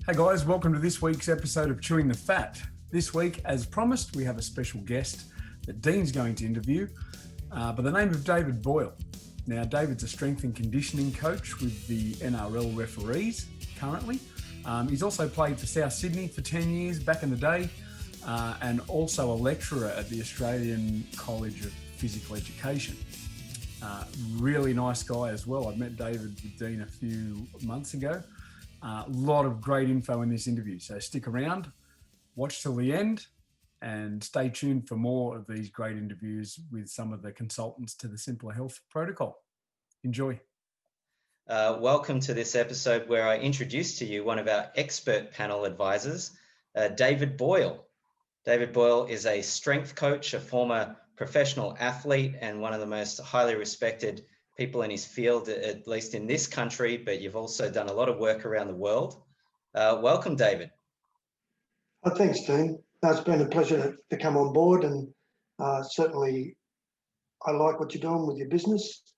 Hey guys, welcome to this week's episode of Chewing the Fat. This week, as promised, we have a special guest that Dean's going to interview by the name of David Boyle. Now, David's a strength and conditioning coach with the NRL referees currently. He's also played for South Sydney for 10 years back in the day and also a lecturer at the Australian College of Physical Education. Really nice guy as well. I met David with Dean a few months ago. A lot of great info in this interview, so stick around, watch till the end, and stay tuned for more of these great interviews with some of the consultants to the Simplr Health protocol. Enjoy. Welcome to this episode where I introduce to you one of our expert panel advisors, David Boyle. David Boyle is a strength coach, a former professional athlete, and one of the most highly respected people in his field, at least in this country, but you've also done a lot of work around the world. Welcome, David. Oh, thanks, Dean. It's been a pleasure to come on board, and certainly I like what you're doing with your business,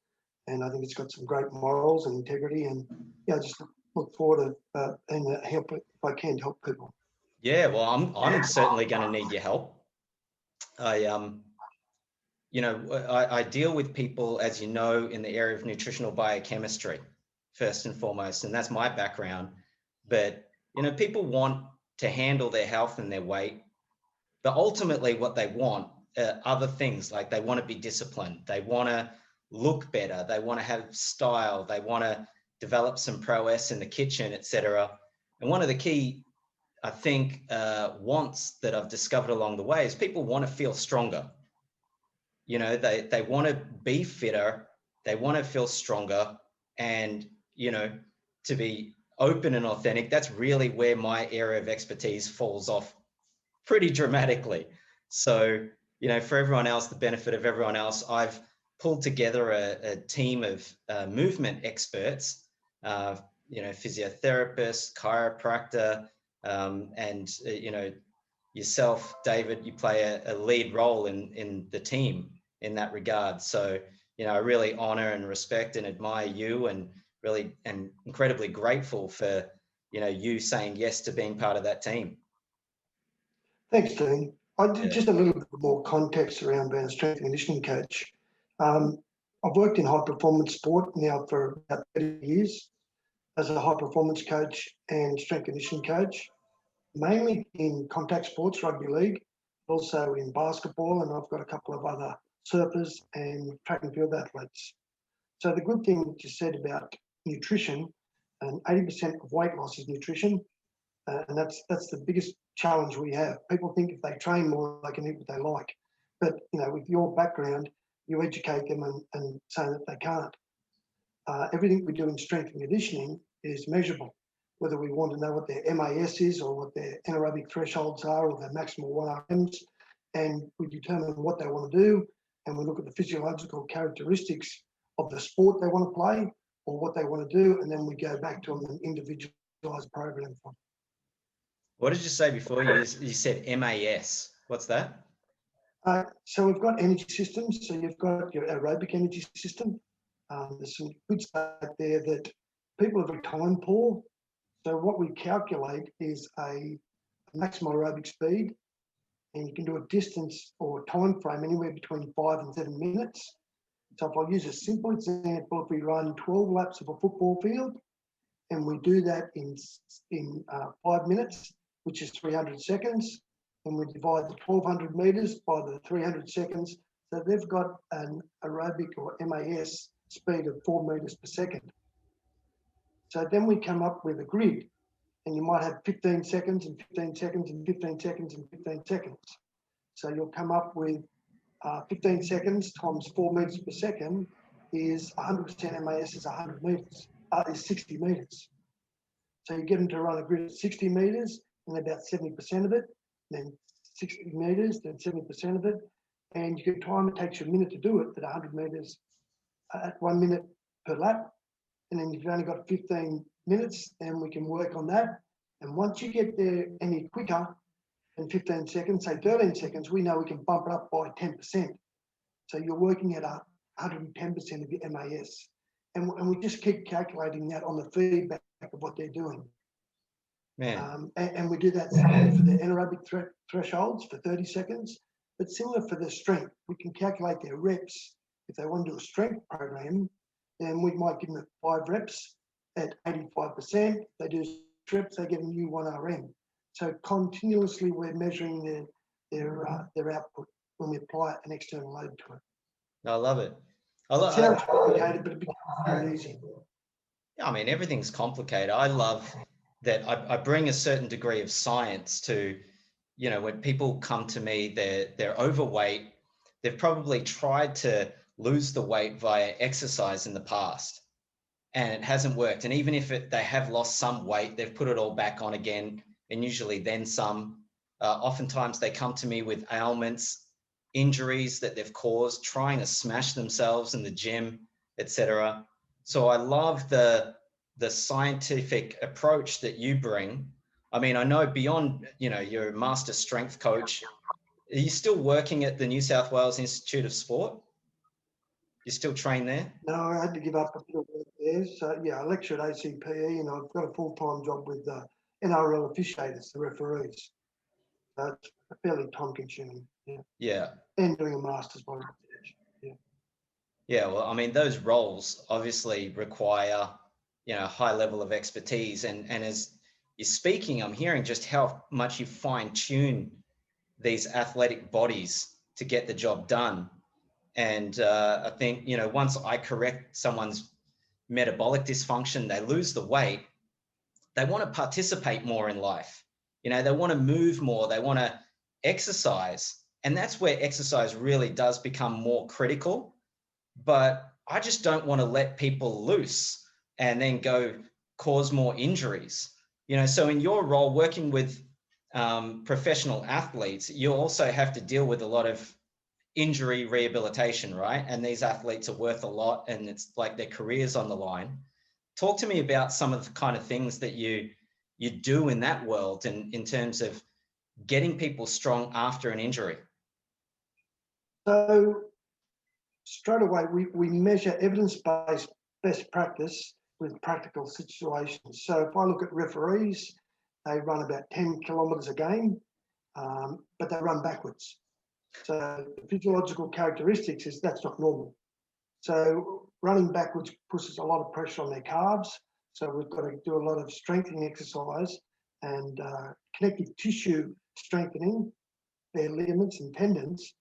and I think it's got some great morals and integrity, and I just look forward to help if I can help people. Yeah, well, I'm certainly going to need your help. I deal with people, as you know, in the area of nutritional biochemistry, first and foremost, and that's my background. But, people want to handle their health and their weight, but ultimately what they want are other things, like they want to be disciplined, they want to look better, they want to have style, they want to develop some prowess in the kitchen, etc. And one of the key, I think, wants that I've discovered along the way is people want to feel stronger. They want to be fitter, they want to feel stronger, and, to be open and authentic, that's really where my area of expertise falls off pretty dramatically. So, for everyone else, the benefit of everyone else, I've pulled together a team of movement experts, physiotherapists, chiropractor, and, yourself, David, you play a lead role in the team in that regard. So, I really honor and respect and admire you, and really am incredibly grateful for, you saying yes to being part of that team. Thanks, Dean. Just a little bit more context around being a strength and conditioning coach. I've worked in high performance sport now for about 30 years as a high performance coach and strength conditioning coach, mainly in contact sports, rugby league, also in basketball, and I've got a couple of other surfers and track and field athletes. So the good thing that you said about nutrition, and 80% of weight loss is nutrition, and that's the biggest challenge we have. People think if they train more, they can eat what they like. But, with your background, you educate them and say that they can't. Everything we do in strength and conditioning is measurable, whether we want to know what their MAS is or what their anaerobic thresholds are or their maximal 1RMs, and we determine what they want to do, and we look at the physiological characteristics of the sport they want to play or what they want to do, and then we go back to them and individualised program for them. What did you say before? You said MAS. What's that? So we've got energy systems. So you've got your aerobic energy system. There's some good stuff there that people are very time poor. So what we calculate is a maximal aerobic speed, and you can do a distance or time frame anywhere between 5 and 7 minutes. So if I use a simple example, if we run 12 laps of a football field, and we do that in 5 minutes, which is 300 seconds, and we divide the 1,200 meters by the 300 seconds, so they've got an aerobic or MAS speed of 4 meters per second. So then we come up with a grid, and you might have 15 seconds and 15 seconds and 15 seconds and 15 seconds. So you'll come up with 15 seconds times 4 meters per second is 100% MAS is 100 meters, is 60 meters. So you get them to run a grid at 60 meters and about 70% of it, then 60 meters, then 70% of it, and you can time it takes you a minute to do it at 100 meters at 1 minute per lap. And then if you've only got 15 minutes, then we can work on that. And once you get there any quicker than 15 seconds, say 13 seconds, we know we can bump it up by 10%. So you're working at 110% of your MAS. And we just keep calculating that on the feedback of what they're doing. Man. And we do that for the anaerobic thresholds for 30 seconds. But similar for the strength, we can calculate their reps. If they want to do a strength program, then we might give them 5 reps at 85%. They do reps, they get a new 1 RM. So continuously, we're measuring their output when we apply an external load to it. I love it. It sounds complicated, but it becomes very easy. I mean, everything's complicated. I love that I bring a certain degree of science to, you know, when people come to me, they're overweight. They've probably tried to lose the weight via exercise in the past, and it hasn't worked. And even if they have lost some weight, they've put it all back on again, and usually then some. Oftentimes they come to me with ailments, injuries that they've caused, trying to smash themselves in the gym, etc. So I love the scientific approach that you bring. I mean, I know beyond, you know, you're a master strength coach. Are you still working at the New South Wales Institute of Sport? You still train there? No, I had to give up a bit of work there. So yeah, I lecture at ACPE, and I've got a full-time job with NRL officiators, the referees. So it's fairly time-consuming. Yeah. Yeah. And doing a master's by research. Yeah. Yeah. Well, I mean, those roles obviously require, you know, a high level of expertise. And as you're speaking, I'm hearing just how much you fine-tune these athletic bodies to get the job done. And I think, you know, once I correct someone's metabolic dysfunction, they lose the weight, they want to participate more in life. You know, they want to move more, they want to exercise. And that's where exercise really does become more critical. But I just don't want to let people loose and then go cause more injuries. You know, so in your role working with professional athletes, you also have to deal with a lot of injury rehabilitation, right? And these athletes are worth a lot, and it's like their careers on the line. Talk to me about some of the kind of things that you do in that world, and in terms of getting people strong after an injury. So straight away, we measure evidence-based best practice with practical situations. So if I look at referees, they run about 10 kilometres a game, but they run backwards. So the physiological characteristics is that's not normal. So running backwards puts a lot of pressure on their calves. So we've got to do a lot of strengthening exercise and connective tissue strengthening, their ligaments and tendons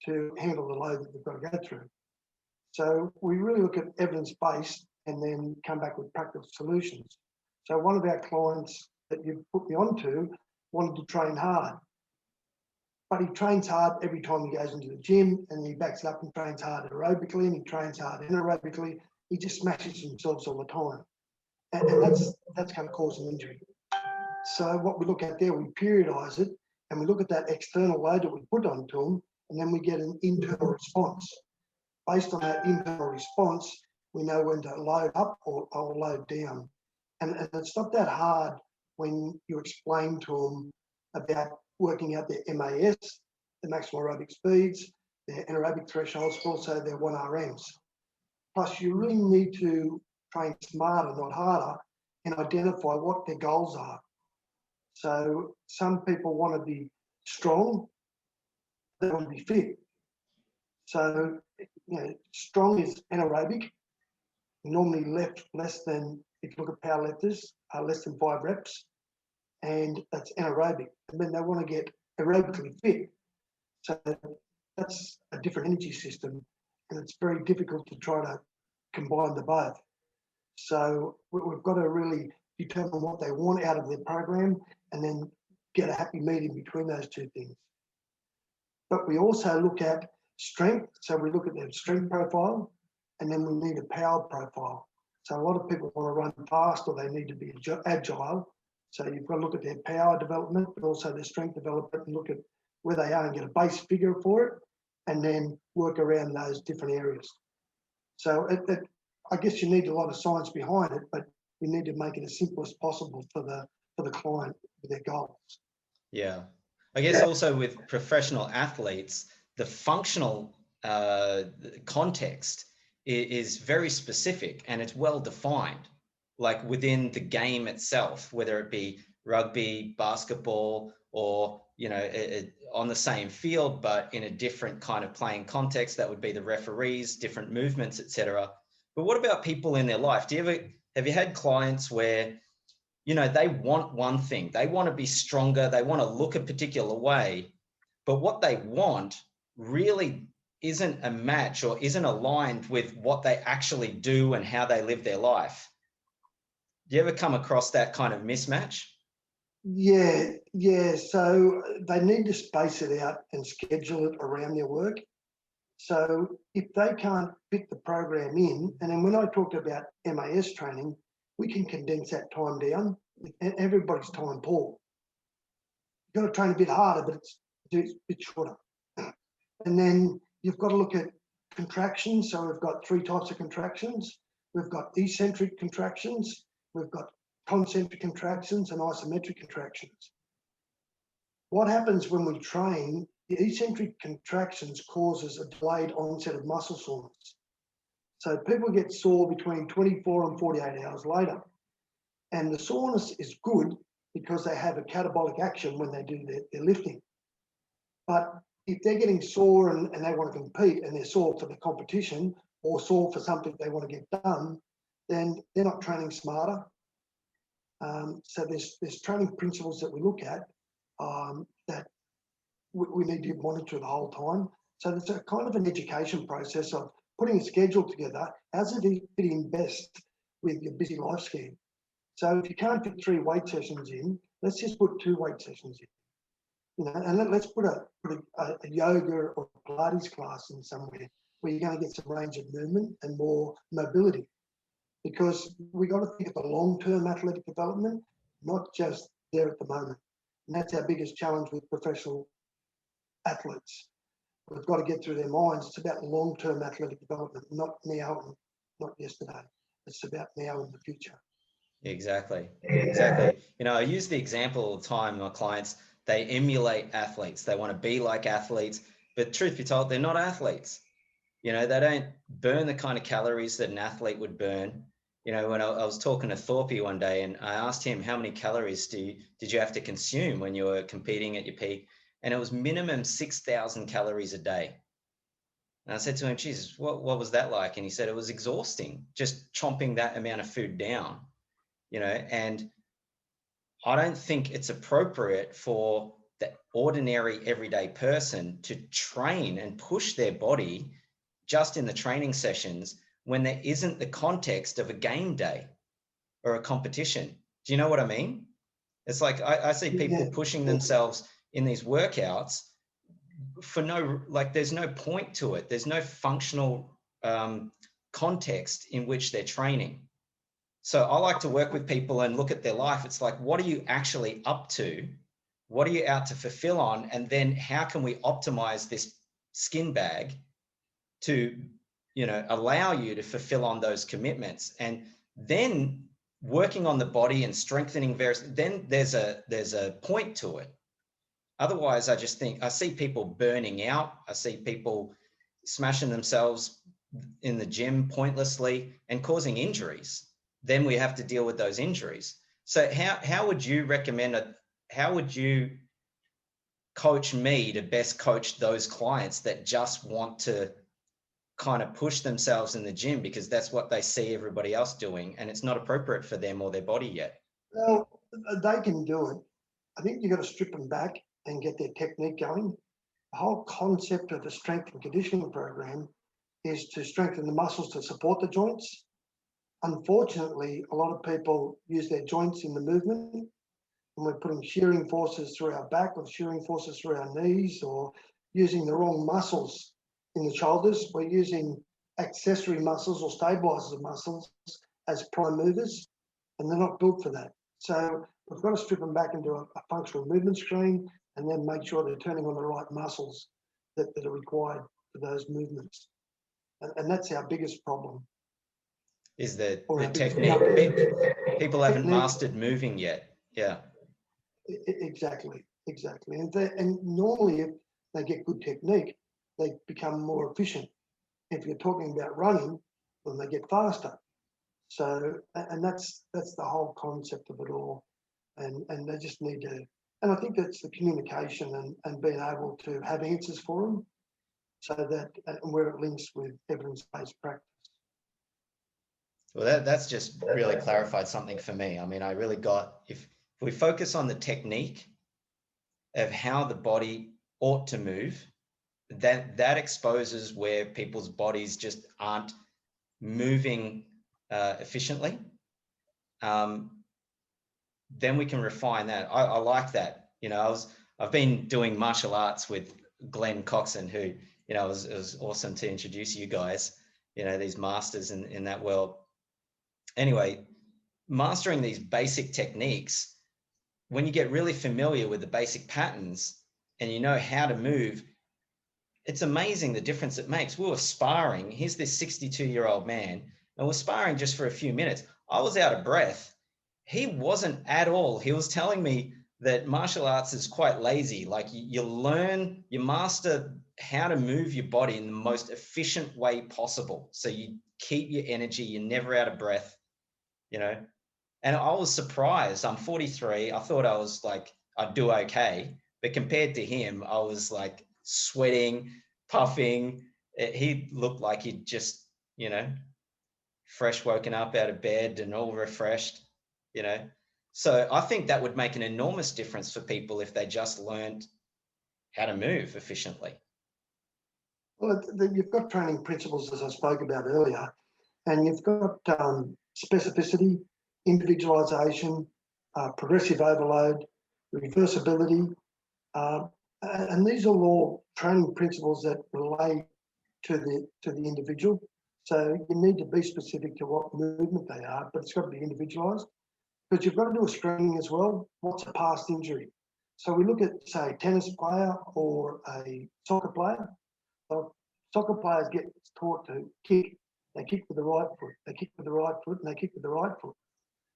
to handle the load that they've got to go through. So we really look at evidence-based and then come back with practical solutions. So one of our clients that you put me onto wanted to train hard, but he trains hard every time he goes into the gym, and he backs it up and trains hard aerobically, and he trains hard anaerobically. He just smashes himself all the time. And that's going to cause an injury. So what we look at there, we periodise it, and we look at that external load that we put onto him, and then we get an internal response. Based on that internal response, we know when to load up or load down. And it's not that hard when you explain to them about working out their MAS, the maximal aerobic speeds, their anaerobic thresholds, also their 1 RMs. Plus, you really need to train smarter, not harder, and identify what their goals are. So some people want to be strong, they want to be fit. So, you know, strong is anaerobic, normally less than, if you look at power lifters, less than 5 reps, and that's anaerobic. And then they want to get aerobically fit. So that's a different energy system, and it's very difficult to try to combine the both. So we've got to really determine what they want out of their program and then get a happy medium between those two things. But we also look at strength. So we look at their strength profile, and then we need a power profile. So a lot of people want to run fast, or they need to be agile. So you've got to look at their power development, but also their strength development, and look at where they are and get a base figure for it, and then work around those different areas. So I guess you need a lot of science behind it, but we need to make it as simple as possible for the client with their goals. Yeah. I guess also with professional athletes, the functional context is very specific, and it's well defined, like within the game itself, whether it be rugby, basketball, or, on the same field, but in a different kind of playing context. That would be the referees, different movements, etc. But what about people in their life? Have you had clients where, they want one thing, they want to be stronger, they want to look a particular way, but what they want really isn't a match or isn't aligned with what they actually do and how they live their life? Do you ever come across that kind of mismatch? Yeah. So they need to space it out and schedule it around their work. So if they can't fit the program in, and then when I talked about MAS training, we can condense that time down. Everybody's time poor. You've got to train a bit harder, but it's a bit shorter. And then you've got to look at contractions. So we've got 3 types of contractions. We've got eccentric contractions, we've got concentric contractions, and isometric contractions. What happens when we train, the eccentric contractions causes a delayed onset of muscle soreness. So people get sore between 24 and 48 hours later. And the soreness is good because they have a catabolic action when they do their lifting. But if they're getting sore and they want to compete and they're sore for the competition or sore for something they want to get done, then they're not training smarter. So there's training principles that we look at that we need to monitor the whole time. So there's a kind of an education process of putting a schedule together. How's it fit in best with your busy life scheme? So if you can't fit 3 weight sessions in, let's just put 2 weight sessions in. And let's put a yoga or Pilates class in somewhere where you're going to get some range of movement and more mobility. Because we got to think of the long-term athletic development, not just there at the moment. And that's our biggest challenge with professional athletes. We've got to get through their minds. It's about long-term athletic development, not now and not yesterday. It's about now and the future. Exactly. I use the example all the time. My clients, they emulate athletes. They want to be like athletes, but truth be told, they're not athletes. They don't burn the kind of calories that an athlete would burn. When I was talking to Thorpe one day and I asked him, how many calories did you have to consume when you were competing at your peak? And it was minimum 6,000 calories a day. And I said to him, Jesus, what was that like? And he said, it was exhausting, just chomping that amount of food down, and I don't think it's appropriate for the ordinary everyday person to train and push their body just in the training sessions when there isn't the context of a game day or a competition. Do you know what I mean? It's like I see people pushing themselves in these workouts for there's no point to it. There's no functional context in which they're training. So I like to work with people and look at their life. It's like, what are you actually up to? What are you out to fulfill on? And then how can we optimize this skin bag to, allow you to fulfill on those commitments? And then working on the body and strengthening then there's a point to it. Otherwise, I just think I see people burning out. I see people smashing themselves in the gym pointlessly and causing injuries. Then we have to deal with those injuries. So how would you recommend how would you coach me to best coach those clients that just want to kind of push themselves in the gym because that's what they see everybody else doing and it's not appropriate for them or their body yet? Well, they can do it. I think you've got to strip them back and get their technique going. The whole concept of the strength and conditioning program is to strengthen the muscles to support the joints. Unfortunately, a lot of people use their joints in the movement, and we're putting shearing forces through our back or shearing forces through our knees or using the wrong muscles in the shoulders. We're using accessory muscles or stabilizers of muscles as prime movers, and they're not built for that. So we've got to strip them back into a functional movement screen and then make sure they're turning on the right muscles that are required for those movements. And that's our biggest problem. Is the technique. People haven't mastered moving yet. Yeah. Exactly. And normally if they get good technique, they become more efficient. If you're talking about running, then they get faster. So, and that's the whole concept of it all. and they just need to. And I think that's the communication and being able to have answers for them, so that and where it links with evidence-based practice. Well, that's just really clarified something for me. I mean, I really got, if we focus on the technique of how the body ought to move, that exposes where people's bodies just aren't moving efficiently. Then we can refine that. I like that. You know, I've been doing martial arts with Glenn Coxon, who, you know, it was awesome to introduce you guys, you know, these masters in that world. Anyway, mastering these basic techniques, when you get really familiar with the basic patterns and you know how to move, it's amazing the difference it makes. We were sparring. Here's this 62-year-old man, and we're sparring just for a few minutes. I was out of breath. He wasn't at all. He was telling me that martial arts is quite lazy. Like you learn, you master how to move your body in the most efficient way possible. So you keep your energy, you're never out of breath, you know? And I was surprised. I'm 43. I thought I was like, I'd do okay. But compared to him, I was like sweating, puffing. He looked like he'd just, you know, fresh woken up out of bed and all refreshed, you know. So I think that would make an enormous difference for people if they just learned how to move efficiently. Well, you've got training principles, as I spoke about earlier, and you've got specificity, individualisation, progressive overload, reversibility, and these are all training principles that relate to the individual. So you need to be specific to what movement they are, but it's got to be individualised. But you've got to do a screening as well. What's a past injury? So we look at, say, a tennis player or a soccer player. So soccer players get taught to kick. They kick with the right foot. They kick with the right foot, and they kick with the right foot.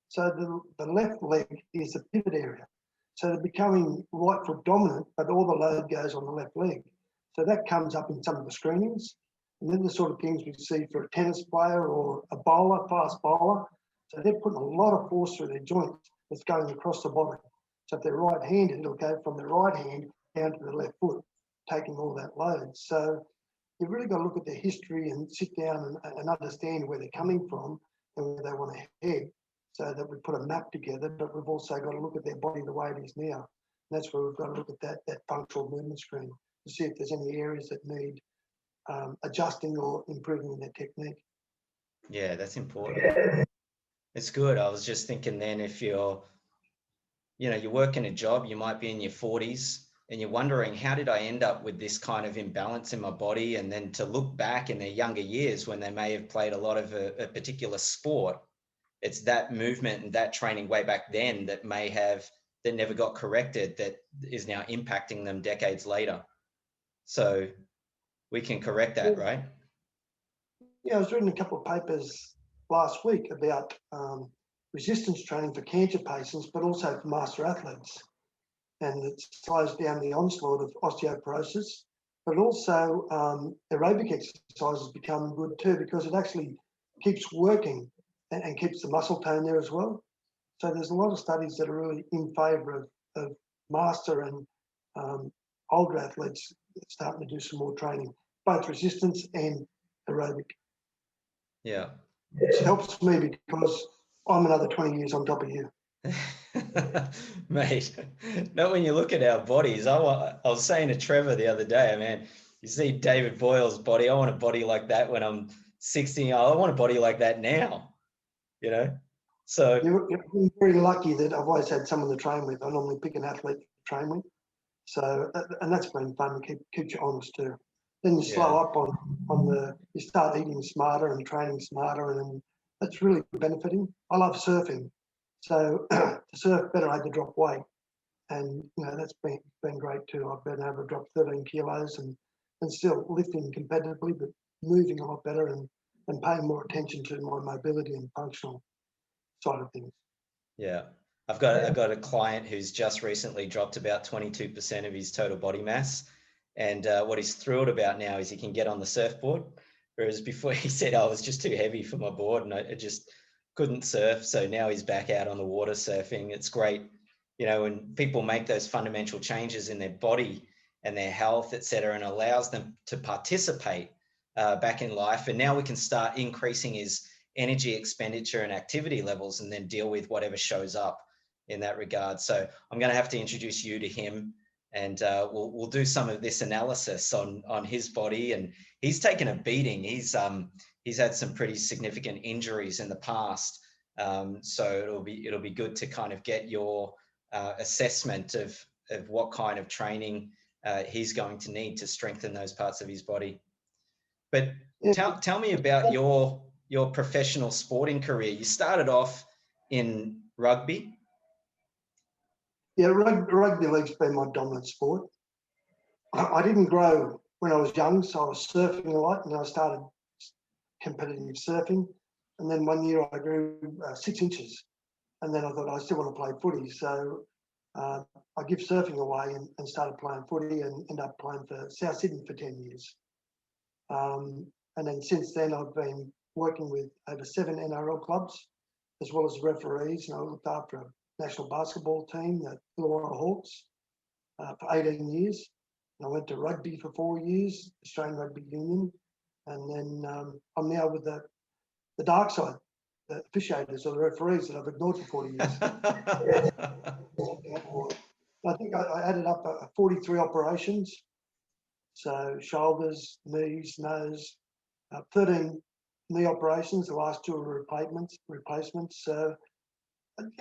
So the left leg is the pivot area. So they're becoming right foot dominant, but all the load goes on the left leg. So that comes up in some of the screenings. And then the sort of things we see for a tennis player or a bowler, fast bowler. So they're putting a lot of force through their joints that's going across the body. So if they're right-handed, it'll go from the right hand down to the left foot, taking all that load. So you've really got to look at their history and sit down and understand where they're coming from and where they want to head, so that we put a map together, but we've also got to look at their body the way it is now. And that's where we've got to look at that functional movement screen to see if there's any areas that need adjusting or improving in their technique. Yeah, that's important. It's good. I was just thinking then, if you're working a job, you might be in your 40s and you're wondering, how did I end up with this kind of imbalance in my body? And then to look back in their younger years when they may have played a lot of a particular sport, it's that movement and that training way back then that never got corrected, that is now impacting them decades later. So we can correct that, right? Yeah, I was reading a couple of papers last week about resistance training for cancer patients, but also for master athletes. And it slows down the onslaught of osteoporosis, but also aerobic exercises become good too, because it actually keeps working and keeps the muscle tone there as well. So there's a lot of studies that are really in favour of master and older athletes starting to do some more training, both resistance and aerobic. Yeah. It helps me because I'm another 20 years on top of you. Mate, not when you look at our bodies. I was saying to Trevor the other day, man, you see David Boyle's body. I want a body like that when I'm 60. I want a body like that now, you know? So you're very lucky that I've always had someone to train with. I normally pick an athlete to train with. So, and that's been fun, keeps you honest too. Then you slow up you start eating smarter and training smarter, and that's really benefiting. I love surfing. So to surf better, I had to drop weight. And, that's been great too. I've been able to drop 13 kilos and still lifting competitively, but moving a lot better and paying more attention to my mobility and functional side of things. Yeah. I've got a client who's just recently dropped about 22% of his total body mass. And what he's thrilled about now is he can get on the surfboard. Whereas before he said, I was just too heavy for my board and I just couldn't surf. So now he's back out on the water surfing. It's great. you know, when people make those fundamental changes in their body and their health, et cetera, and allows them to participate back in life. And now we can start increasing his energy expenditure and activity levels, and then deal with whatever shows up in that regard. So I'm going to have to introduce you to him, and we'll do some of this analysis on his body. And he's taken a beating. He's had some pretty significant injuries in the past. So it'll be good to kind of get your assessment of what kind of training he's going to need to strengthen those parts of his body. But tell me about your professional sporting career. You started off in rugby. Yeah, rugby league's been my dominant sport. I didn't grow when I was young, so I was surfing a lot, and I started competitive surfing. And then one year I grew 6 inches, and then I thought I still want to play footy. So I give surfing away and started playing footy, and ended up playing for South Sydney for 10 years. And then since then, I've been working with over 7 NRL clubs, as well as referees, and I looked after a national basketball team, the Illawarra Hawks, for 18 years. And I went to rugby for 4 years, Australian Rugby Union, and then I'm now with the dark side, the officiators or the referees that I've ignored for 40 years. I think I added up 43 operations, so shoulders, knees, nose, 13 knee operations. The last 2 are replacements. So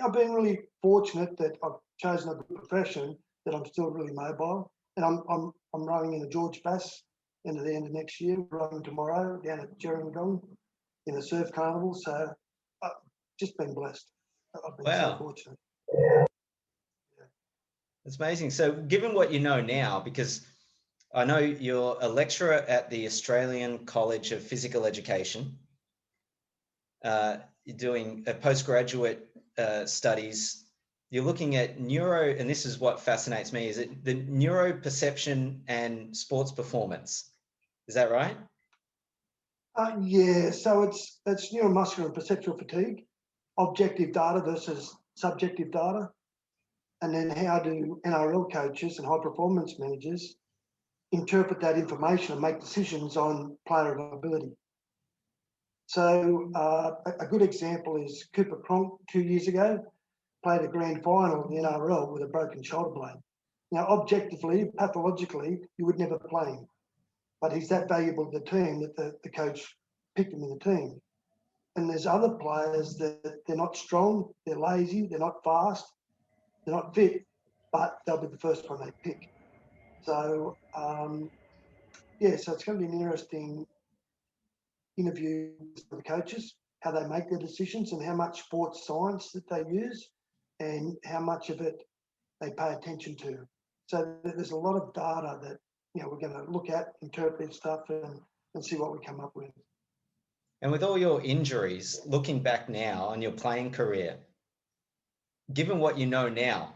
I've been really fortunate that I've chosen a good profession, that I'm still really mobile, and I'm rowing in a George Bass into the end of next year, rowing tomorrow down at Gerringong in a surf carnival. So I've just been blessed. I've been so fortunate. That's amazing. So given what you know now, because I know you're a lecturer at the Australian College of Physical Education, you're doing a postgraduate studies, you're looking at neuro, and this is what fascinates me, is it the neuroperception and sports performance? Is that right? Yeah, so it's neuromuscular and perceptual fatigue, objective data versus subjective data, and then how do NRL coaches and high performance managers interpret that information and make decisions on player ability. So a good example is Cooper Cronk 2 years ago played a grand final in the NRL with a broken shoulder blade. Now, objectively, pathologically, you would never play him, but he's that valuable to the team that the coach picked him in the team. And there's other players that they're not strong, they're lazy, they're not fast, they're not fit, but they'll be the first one they pick. So, yeah, so it's going to be an interesting interview with the coaches, how they make their decisions and how much sports science that they use and how much of it they pay attention to. So there's a lot of data that, you know, we're going to look at, interpret stuff and see what we come up with. And with all your injuries, looking back now on your playing career, given what you know now,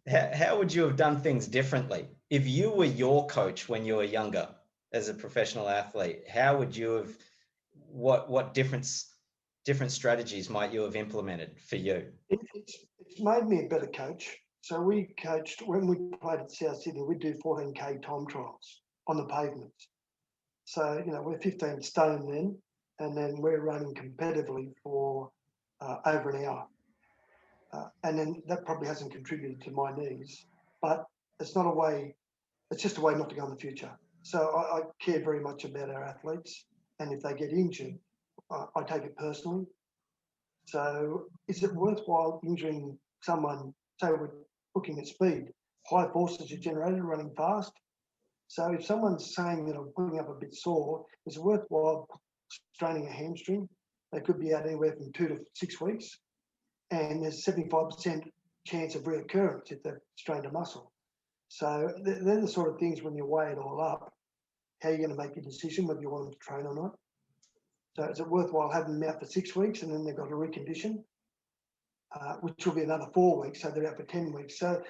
how would you have done things differently? If you were your coach when you were younger as a professional athlete, how would you have, what different strategies might you have implemented for you? It's made me a better coach. So we coached, when we played at South Sydney, we'd do 14K time trials on the pavements. So, you know, we're 15 stone then, and then we're running competitively for over an hour. And then that probably hasn't contributed to my knees, but it's not a way, it's just a way not to go in the future. So I care very much about our athletes, and if they get injured, I take it personally. So is it worthwhile injuring someone? Say we're looking at speed, high forces are generated running fast. So if someone's saying that I'm putting up a bit sore, is it worthwhile straining a hamstring? They could be out anywhere from 2 to 6 weeks. And there's 75% chance of reoccurrence if they've strained a muscle. So they're the sort of things when you weigh it all up, how you're going to make your decision whether you want them to train or not. So is it worthwhile having them out for 6 weeks and then they've got to recondition, which will be another 4 weeks, so they're out for 10 weeks. So,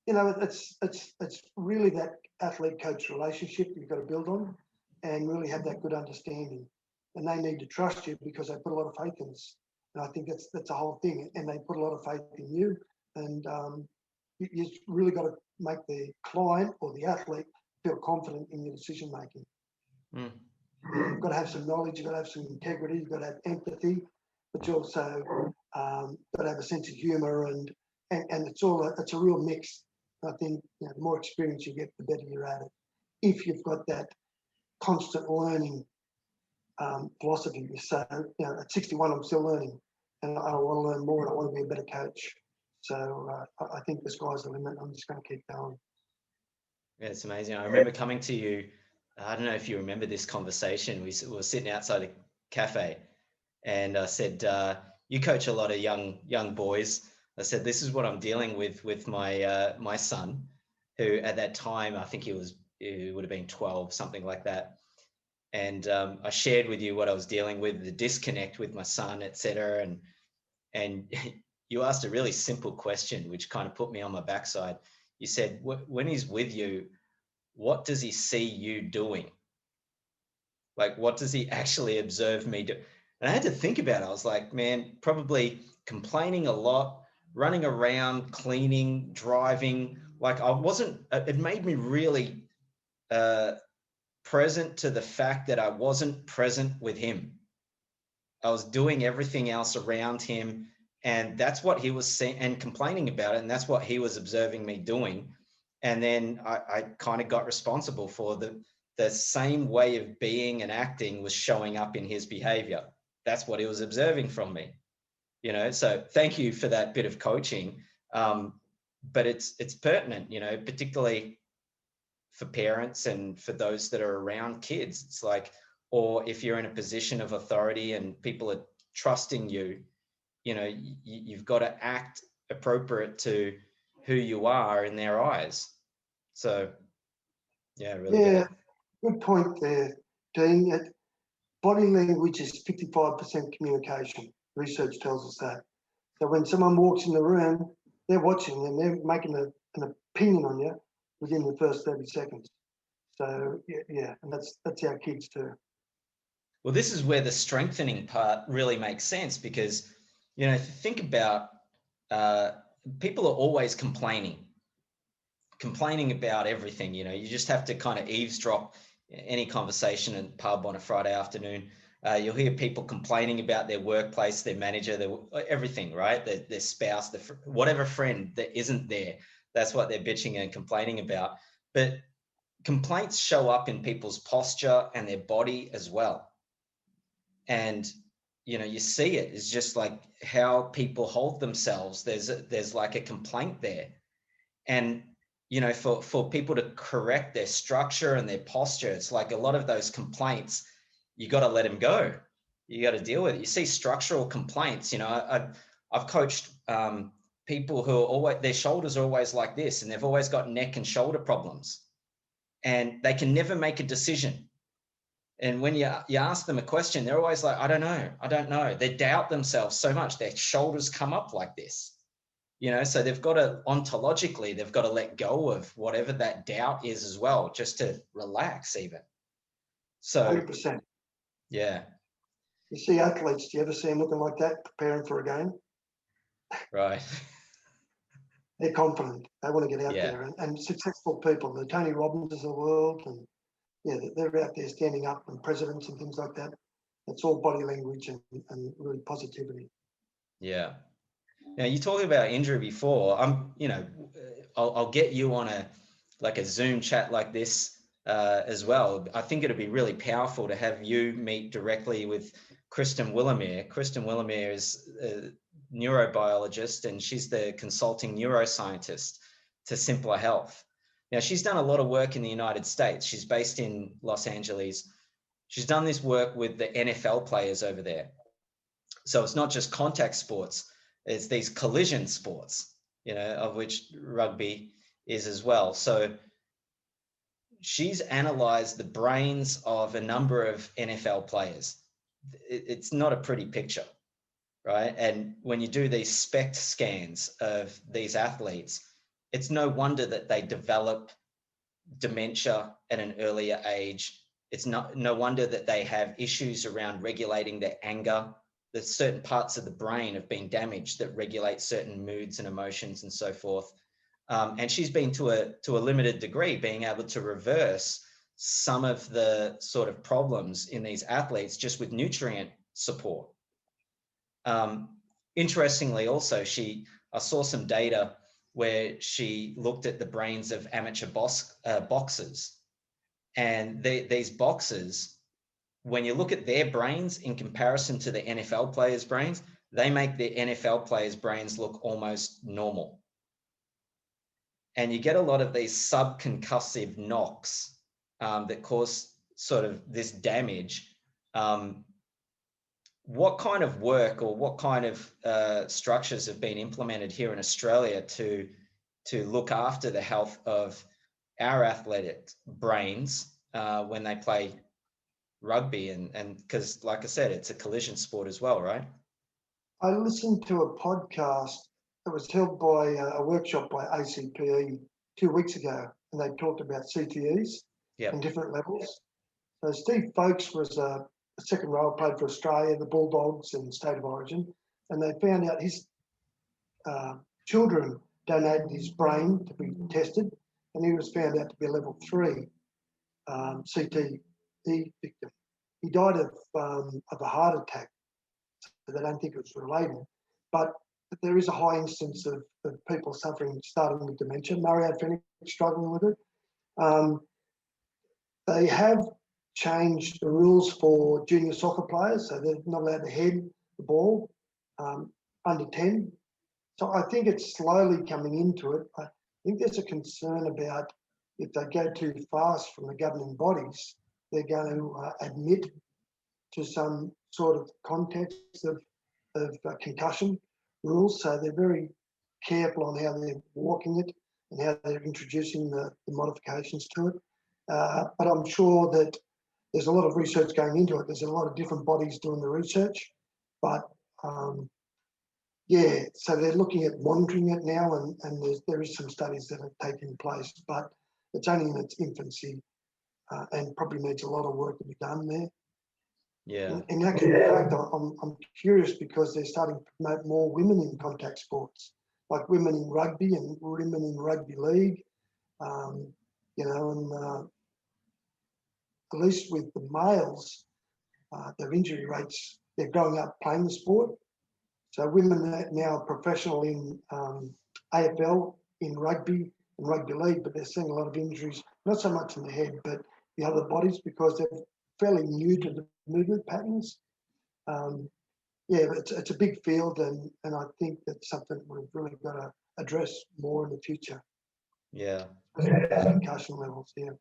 you know, it's really that athlete-coach relationship you've got to build on and really have that good understanding. And they need to trust you because they put a lot of faith in us. And I think that's a whole thing. And they put a lot of faith in you. And you've really got to make the client or the athlete feel confident in your decision making. Mm. You've got to have some knowledge, you've got to have some integrity, you've got to have empathy, but you also got to have a sense of humour, and it's a real mix. I think the more experience you get, the better you're at it. If you've got that constant learning philosophy. So, at 61, I'm still learning, and I want to learn more, and I want to be a better coach. So I think the sky's the limit. I'm just going to keep going. Yeah, it's amazing. I remember coming to you. I don't know if you remember this conversation. We were sitting outside a cafe, and I said, "You coach a lot of young boys." I said, "This is what I'm dealing with my my son, who at that time I think he would have been 12, something like that." And I shared with you what I was dealing with, the disconnect with my son, etc. And you asked a really simple question, which kind of put me on my backside. You said, "When he's with you, what does he see you doing? Like, what does he actually observe me do?" And I had to think about it. I was like, man, probably complaining a lot, running around, cleaning, driving. Like it made me really present to the fact that I wasn't present with him. I was doing everything else around him. And that's what he was saying and complaining about it. And that's what he was observing me doing. And then I kind of got responsible for the same way of being and acting was showing up in his behavior. That's what he was observing from me, so thank you for that bit of coaching. But it's pertinent, particularly for parents and for those that are around kids. It's like, or if you're in a position of authority and people are trusting you, you've got to act appropriate to who you are in their eyes. So, yeah, really good point there, Dean. Body language is 55% communication. Research tells us that. So when someone walks in the room, they're watching and they're making an opinion on you within the first 30 seconds. So, yeah, and that's our kids too. Well, this is where the strengthening part really makes sense because, if you think about people are always complaining about everything. You just have to kind of eavesdrop any conversation in the pub on a Friday afternoon. You'll hear people complaining about their workplace, their manager, everything, right? Their spouse, whatever friend that isn't there. That's what they're bitching and complaining about. But complaints show up in people's posture and their body as well. And you see it. It's just like how people hold themselves. There's like a complaint there. And for people to correct their structure and their posture, it's like a lot of those complaints, you got to let them go. You got to deal with it. You see structural complaints. I've coached people who are always, their shoulders are always like this, and they've always got neck and shoulder problems, and they can never make a decision. And when you ask them a question, they're always like, I don't know. They doubt themselves so much. Their shoulders come up like this. So they've got to ontologically, they've got to let go of whatever that doubt is as well, just to relax even. So 100%. Yeah. You see athletes, do you ever see them looking like that, preparing for a game? Right. They're confident. They want to get out there. And successful people, the Tony Robbins of the world, and they're out there standing up, and presidents and things like that. It's all body language and really positivity. Yeah. Now, you talked about injury before. I'll get you on a Zoom chat like this as well. I think it'd be really powerful to have you meet directly with Kristen Willis. Kristen Willis is a neurobiologist, and she's the consulting neuroscientist to Simplr Health. Now, she's done a lot of work in the United States. She's based in Los Angeles. She's done this work with the NFL players over there. So it's not just contact sports. It's these collision sports, of which rugby is as well. So she's analyzed the brains of a number of NFL players. It's not a pretty picture, right? And when you do these SPECT scans of these athletes, it's no wonder that they develop dementia at an earlier age. It's no wonder that they have issues around regulating their anger there's certain parts of the brain have been damaged that regulate certain moods and emotions and so forth. And she's been to a limited degree being able to reverse some of the sort of problems in these athletes just with nutrient support. Interestingly, also, I saw some data where she looked at the brains of amateur boxers, and these boxers, when you look at their brains in comparison to the NFL players' brains, they make the NFL players' brains look almost normal. And you get a lot of these subconcussive knocks that cause sort of this damage. What kind of work or what kind of structures have been implemented here in Australia to look after the health of our athletic brains when they play rugby? And because, like I said, it's a collision sport as well, right? I listened to a podcast that was held by a workshop by ACPE 2 weeks ago, and they talked about CTEs and different levels. So Steve Folkes was a second rower, played for Australia, the Bulldogs and State of Origin, and they found out his children donated his brain to be tested, and he was found out to be a level 3 CTE victim. He died of a heart attack, so they don't think it was related, but there is a high instance of people suffering, starting with dementia. Mario Fenech struggling with it. They have changed the rules for junior soccer players, so they're not allowed to head the ball under 10. So I think it's slowly coming into it. I think there's a concern about if they go too fast from the governing bodies, they're going to admit to some sort of context of concussion rules. So they're very careful on how they're walking it and how they're introducing the modifications to it. But I'm sure that there's a lot of research going into it. There's a lot of different bodies doing the research, but yeah, so they're looking at monitoring it now, and there is some studies that are taking place, but it's only in its infancy and probably needs a lot of work to be done there. Yeah. In actual fact, I'm curious because they're starting to promote more women in contact sports, like women in rugby and women in rugby league, you know, and at least with the males, their injury rates, they're growing up playing the sport. So women are now professional in AFL, in rugby and rugby league, but they're seeing a lot of injuries, not so much in the head, but the other bodies, because they're fairly new to the movement patterns. Yeah, it's a big field, and I think that's something we've really got to address more in the future. Yeah. Concussion levels, yeah.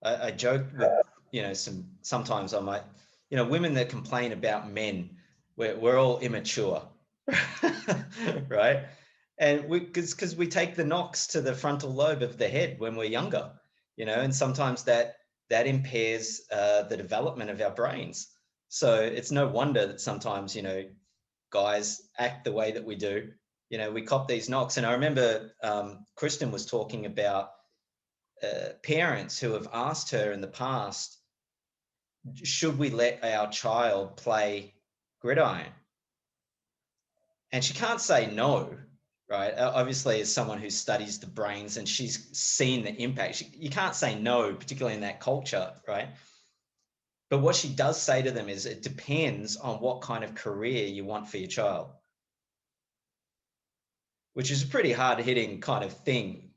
I joke with, you know, sometimes I might, you know, women that complain about men, we're all immature, right? And because we take the knocks to the frontal lobe of the head when we're younger, you know, and sometimes that impairs the development of our brains. So it's no wonder that sometimes, you know, guys act the way that we do. You know, we cop these knocks. And I remember Kristen was talking about parents who have asked her in the past, should we let our child play gridiron? And she can't say no, right? Obviously, as someone who studies the brains and she's seen the impact, you can't say no, particularly in that culture, right? But what she does say to them is it depends on what kind of career you want for your child, which is a pretty hard-hitting kind of thing.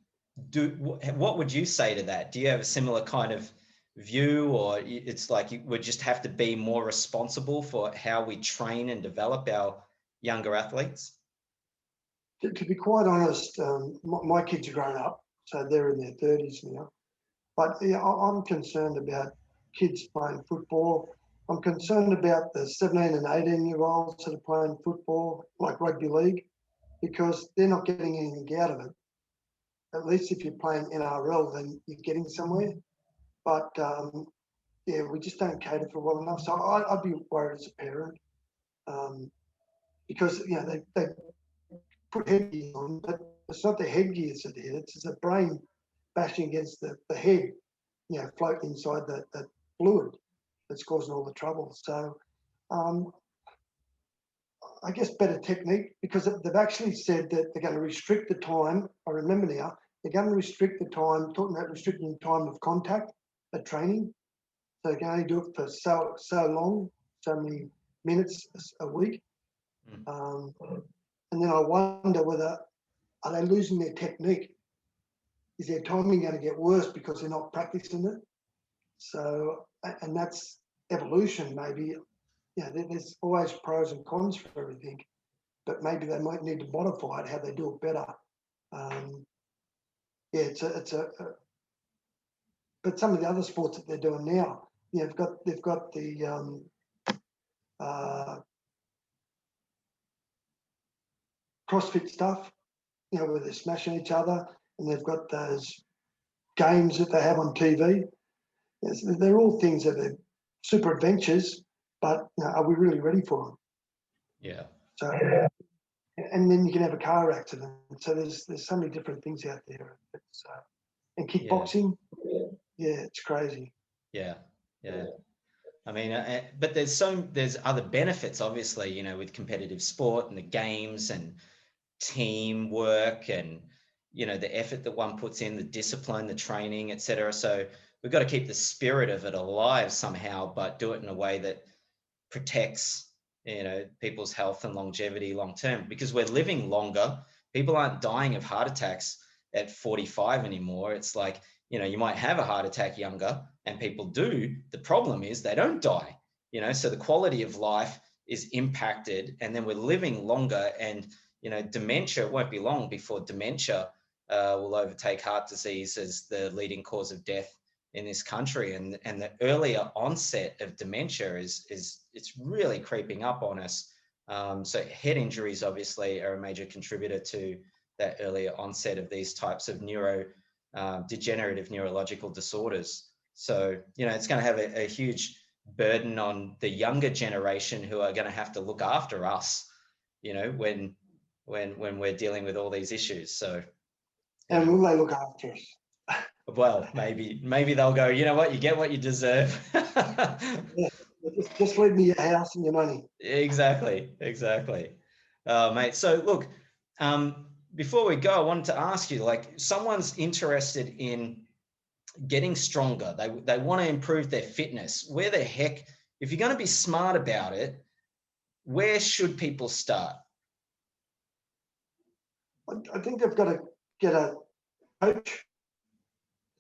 What would you say to that? Do you have a similar kind of view, or it's like we just have to be more responsible for how we train and develop our younger athletes? To be quite honest, my kids are grown up, so they're in their 30s now. But yeah, I'm concerned about kids playing football. I'm concerned about the 17 and 18-year-olds that are playing football, like rugby league, because they're not getting anything out of it. At least if you're playing NRL, then you're getting somewhere. But yeah, we just don't cater for well enough. So I'd be worried as a parent because, you know, they put headgear on, but it's not the headgears that hit, it's the brain bashing against the head, you know, floating inside that fluid that's causing all the trouble. So I guess, better technique, because they've actually said that they're going to restrict the time. I remember now, they're going to restrict the time, talking about restricting the time of contact at training. So they can only do it for so long, so many minutes a week. And then I wonder whether, are they losing their technique? Is their timing going to get worse because they're not practicing it? So, and that's evolution, maybe. Yeah, there's always pros and cons for everything, but maybe they might need to modify it, how they do it better. Yeah, but some of the other sports that they're doing now, you know, they've got the CrossFit stuff, you know, where they're smashing each other, and they've got those games that they have on TV. Yes, they're all things that are super adventures, but you know, are we really ready for them? Yeah. So, and then you can have a car accident. So there's so many different things out there. And kickboxing, yeah, it's crazy. Yeah. I mean, but there's other benefits, obviously, you know, with competitive sport and the games and teamwork and, you know, the effort that one puts in, the discipline, the training, etc. So we've got to keep the spirit of it alive somehow, but do it in a way that protects, you know, people's health and longevity long term, because we're living longer. People aren't dying of heart attacks at 45 anymore. It's like, you know, you might have a heart attack younger, and people do. The problem is they don't die, you know, so the quality of life is impacted, and then we're living longer, and, you know, dementia, it won't be long before dementia will overtake heart disease as the leading cause of death in this country. And the earlier onset of dementia is it's really creeping up on us. So head injuries obviously are a major contributor to that earlier onset of these types of degenerative neurological disorders. So, you know, it's going to have a huge burden on the younger generation, who are going to have to look after us, you know, when we're dealing with all these issues. So, and will they look after us? Well, maybe they'll go, you know what, you get what you deserve. Yeah, just leave me your house and your money. Exactly. Mate, so look, before we go, I wanted to ask you, like, someone's interested in getting stronger. They want to improve their fitness. Where the heck, if you're going to be smart about it, where should people start? I think they've got to get a coach,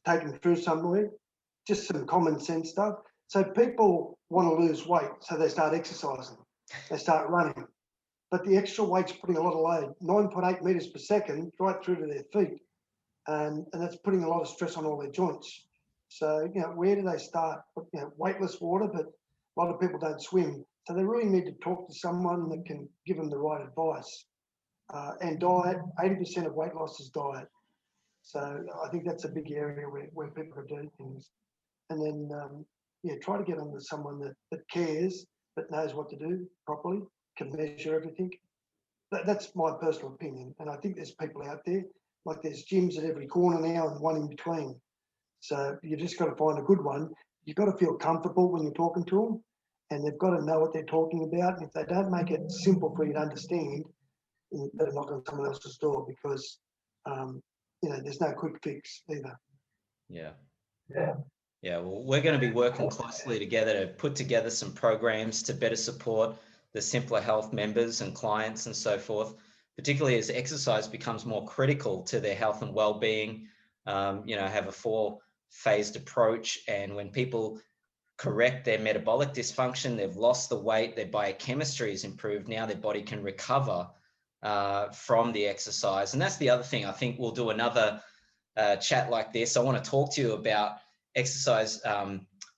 take them through somewhere, just some common sense stuff. So people want to lose weight, so they start exercising, they start running. But the extra weight's putting a lot of load, 9.8 meters per second, right through to their feet. And that's putting a lot of stress on all their joints. So, you know, where do they start? You know, weightless water, but a lot of people don't swim. So they really need to talk to someone that can give them the right advice. And diet, 80% of weight loss is diet. So I think that's a big area where people are doing things. And then, try to get on with someone that cares, that knows what to do properly, can measure everything. That's my personal opinion. And I think there's people out there, like there's gyms at every corner now and one in between. So you've just got to find a good one. You've got to feel comfortable when you're talking to them, and they've got to know what they're talking about. And if they don't make it simple for you to understand, you better knock on someone else's door, because there's no quick fix either. Yeah, well, we're going to be working closely together to put together some programs to better support the Simplr Health members and clients and so forth, particularly as exercise becomes more critical to their health and well-being. Have a 4-phased approach, and when people correct their metabolic dysfunction, they've lost the weight, their biochemistry is improved, now their body can recover from the exercise. And that's the other thing. I think we'll do another chat like this. I want to talk to you about exercise,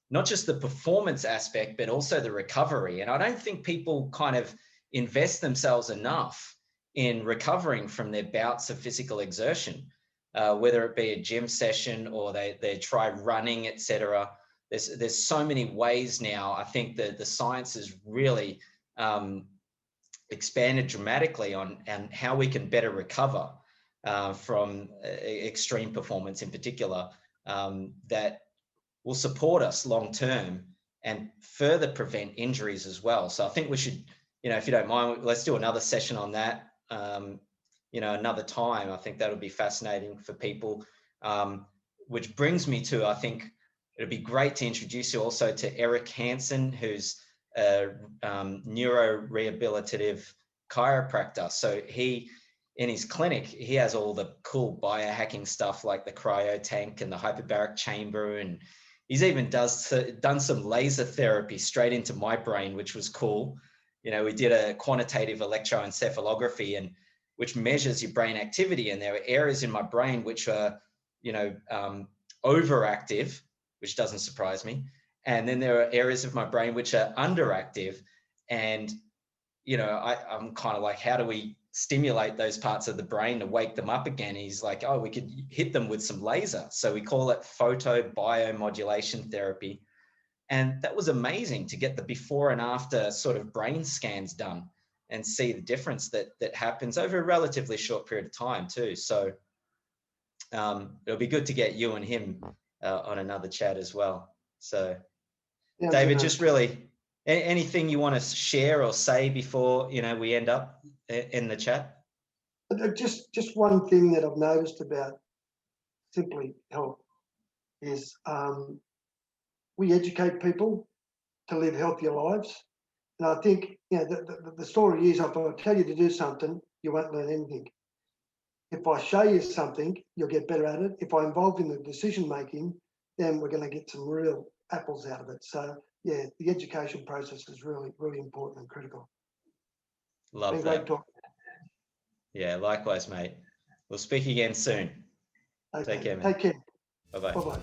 not just the performance aspect, but also the recovery. And I don't think people kind of invest themselves enough in recovering from their bouts of physical exertion, whether it be a gym session or they try running, etc. There's so many ways now. I think that the science has really expanded dramatically on how we can better recover from extreme performance in particular, that will support us long term and further prevent injuries as well. So I think we should if you don't mind, let's do another session on that. Another time. I think that'll be fascinating for people. Which brings me to, I think it'd be great to introduce you also to Eric Hansen, who's a neuro-rehabilitative chiropractor. So in his clinic, he has all the cool biohacking stuff like the cryo tank and the hyperbaric chamber. And he's even done some laser therapy straight into my brain, which was cool. We did a quantitative electroencephalography which measures your brain activity. And there are areas in my brain which are, overactive, which doesn't surprise me. And then there are areas of my brain which are underactive. And, I'm kind of like, how do we stimulate those parts of the brain to wake them up again? He's like, oh, we could hit them with some laser. So we call it photobiomodulation therapy. And that was amazing to get the before and after sort of brain scans done and see the difference that happens over a relatively short period of time too. So it'll be good to get you and him on another chat as well. So Yeah, David, just really anything you want to share or say before, we end up in the chat? Just one thing that I've noticed about Simplr Health is we educate people to live healthier lives. And I think, the story is, if I tell you to do something, you won't learn anything. If I show you something, you'll get better at it. If I involve in the decision making, then we're going to get some real apples out of it. So yeah, the education process is really, really important and critical. Love that. Great talk. Yeah, likewise, mate. We'll speak again soon. Okay. Take care, man. Take care. Bye-bye. Bye-bye.